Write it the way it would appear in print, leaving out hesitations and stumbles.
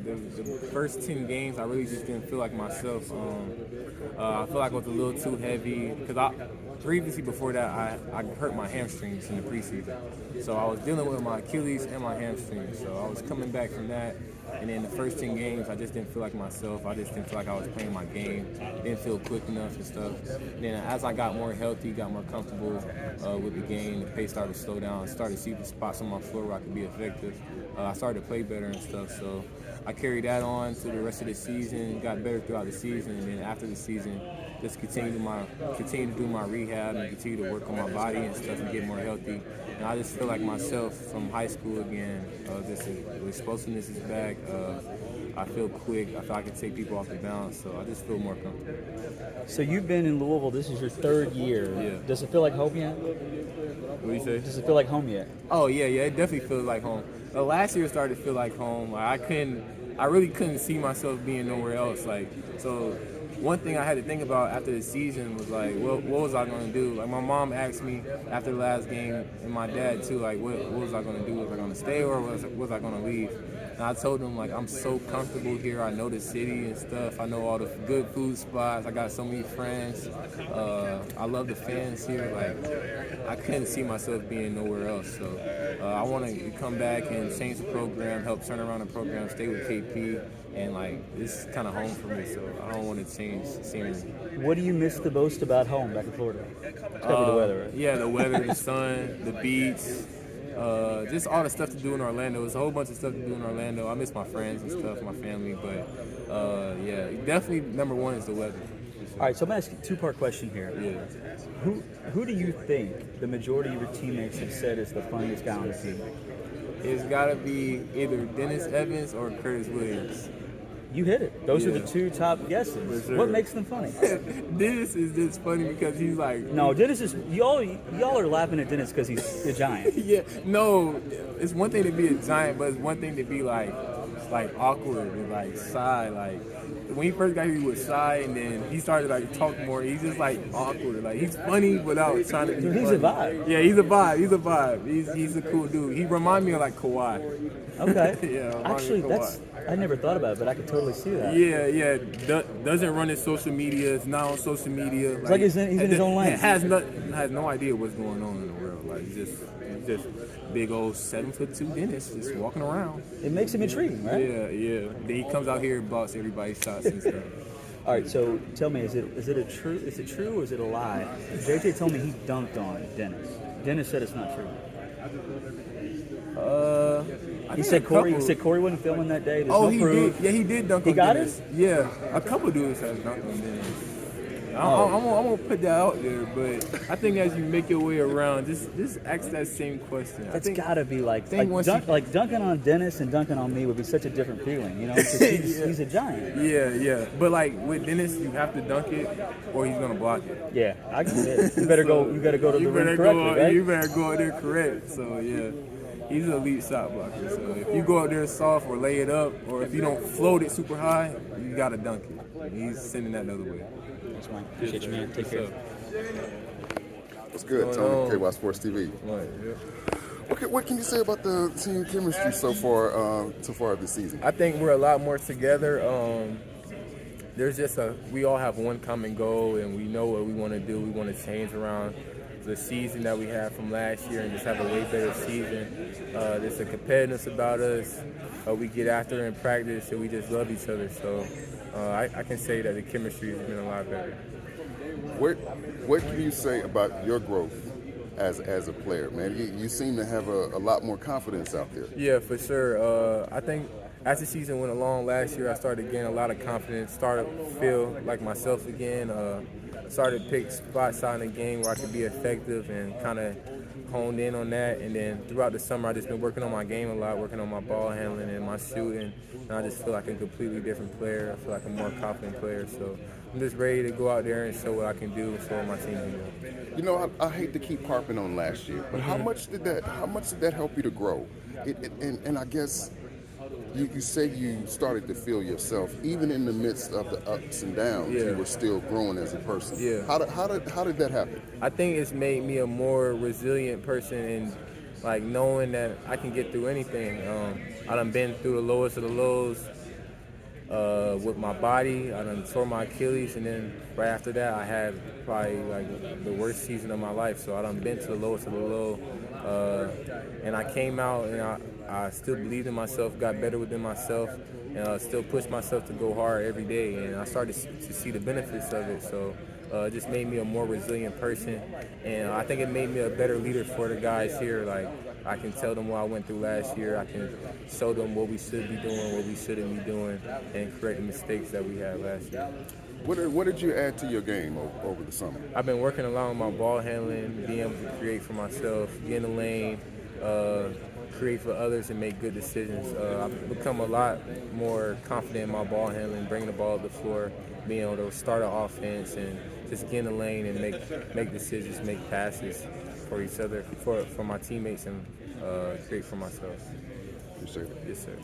like the first 10 games, I really just didn't feel like myself. I feel like I was a little too heavy because previously before that I hurt my hamstrings in the preseason, so I was dealing with my Achilles and my hamstrings. So I was coming back from that, and then the first 10 games, I just didn't feel like myself. I just didn't feel like I was playing my game. Didn't feel quick enough and stuff. And then as I got more healthy, got more comfortable with the game, the pace started to slow down. I started to see the spots on my floor where I could be effective. I started to play better and stuff. So I carried that on to the rest of the season, got better throughout the season, and then after the season, just continue to do my rehab and continue to work on my body and stuff and get more healthy. And I just feel like myself from high school again. Just the explosiveness is back. I feel quick. I feel I can take people off the balance, so I just feel more comfortable. So you've been in Louisville. This is your third year. Yeah. Does it feel like home yet? What do you say? Does it feel like home yet? Oh yeah, it definitely feels like home. Last year started to feel like home. Like I really couldn't see myself being nowhere else. Like so. One thing I had to think about after the season was like, what was I going to do? Like my mom asked me after the last game, and my dad too, like what was I going to do? Was I going to stay or was I going to leave? And I told them like I'm so comfortable here. I know the city and stuff. I know all the good food spots. I got so many friends. I love the fans here. Like I couldn't see myself being nowhere else. So I want to come back and change the program, help turn around the program, stay with KP. And like this is kind of home for me, so I don't want to change scenery. What do you miss the most about home back in Florida? It's gotta be the weather, right? Yeah, the weather, the sun, the beach, just all the stuff to do in Orlando. There's a whole bunch of stuff to do in Orlando. I miss my friends and stuff, my family, but yeah, definitely number one is the weather. All right, so I'm gonna ask you a two-part question here. Yeah. Who do you think the majority of your teammates have said is the funniest guy on the team? It's got to be either Dennis Evans or Curtis Williams. You hit it. Those are the two top guesses. For sure. What makes them funny? Dennis is just funny because he's like... No, Dennis is... Y'all are laughing at Dennis because he's a giant. Yeah, no, it's one thing to be a giant, but it's one thing to be like awkward and like shy. Like when he first got here, he was shy, and then he started like talk more. He's just like awkward. Like he's funny without trying to be funny. He's a vibe. Yeah, he's a vibe. He's a cool dude. He reminds me of like Kawhi. Okay. Yeah. Actually, I never thought about it, but I could totally see that. Yeah. Doesn't run his social media. It's not on social media. It's like he's in his own lane. Has no idea what's going on in the world. Like he's just big old 7'2" Dennis just walking around. It makes him intriguing, right? Yeah. Then he comes out here and busts everybody's shots and stuff. All right, so tell me, is it true or is it a lie? JJ told me he dunked on Dennis. Dennis said it's not true. He said Corey wasn't filming that day. He did. Yeah, he did dunk on Dennis. He got it? Yeah, a couple dudes have dunked on Dennis. I'm gonna put that out there, but I think as you make your way around, just ask that same question. It's gotta be like dunking on Dennis and dunking on me would be such a different feeling, you know? Because he's a giant. Yeah. But like with Dennis, you have to dunk it, or he's gonna block it. Yeah, I can see it. You better go to the rim correctly, right? You better go out there correct. So yeah. He's an elite shot blocker. So if you go out there soft or lay it up, or if you don't float it super high, you gotta dunk it. He's sending that the other way. That's fine. Appreciate you, man. Take care. What's good, Tony? KySports.TV. Right, yeah. Okay, what can you say about the team chemistry so far this season? I think we're a lot more together. There's just we all have one common goal, and we know what we want to do. We want to change around the season that we had from last year and just have a way better season. There's a competitiveness about us. We get after in practice, and we just love each other. So I can say that the chemistry has been a lot better. What can you say about your growth as a player, man? You seem to have a lot more confidence out there. Yeah, for sure. I think as the season went along last year, I started getting a lot of confidence, started to feel like myself again. Started to pick spots out in the game where I could be effective and kind of honed in on that. And then throughout the summer, I just been working on my game a lot, working on my ball handling and my shooting. And I just feel like a completely different player. I feel like a more confident player. So I'm just ready to go out there and show what I can do and show what my team can do. You know, I hate to keep harping on last year, but how much did that help you to grow? And I guess you said you started to feel yourself, even in the midst of the ups and downs. Yeah. You were still growing as a person. Yeah. How did that happen? I think it's made me a more resilient person, and like knowing that I can get through anything. I done been through the lowest of the lows with my body. I done tore my Achilles, and then right after that, I had probably like the worst season of my life. So I done been to the lowest of the low, and I came out and I still believed in myself, got better within myself, and still pushed myself to go hard every day. And I started to see the benefits of it. So it just made me a more resilient person, and I think it made me a better leader for the guys here. Like, I can tell them what I went through last year. I can show them what we should be doing, what we shouldn't be doing, and correct the mistakes that we had last year. What did you add to your game over the summer? I've been working along my ball handling, being able to create for myself, get in the lane, create for others, and make good decisions. I've become a lot more confident in my ball handling, bringing the ball up the floor, being able to start an offense, and just get in the lane and make decisions, make passes for each other, for my teammates, and create for myself. You say that? Yes, sir.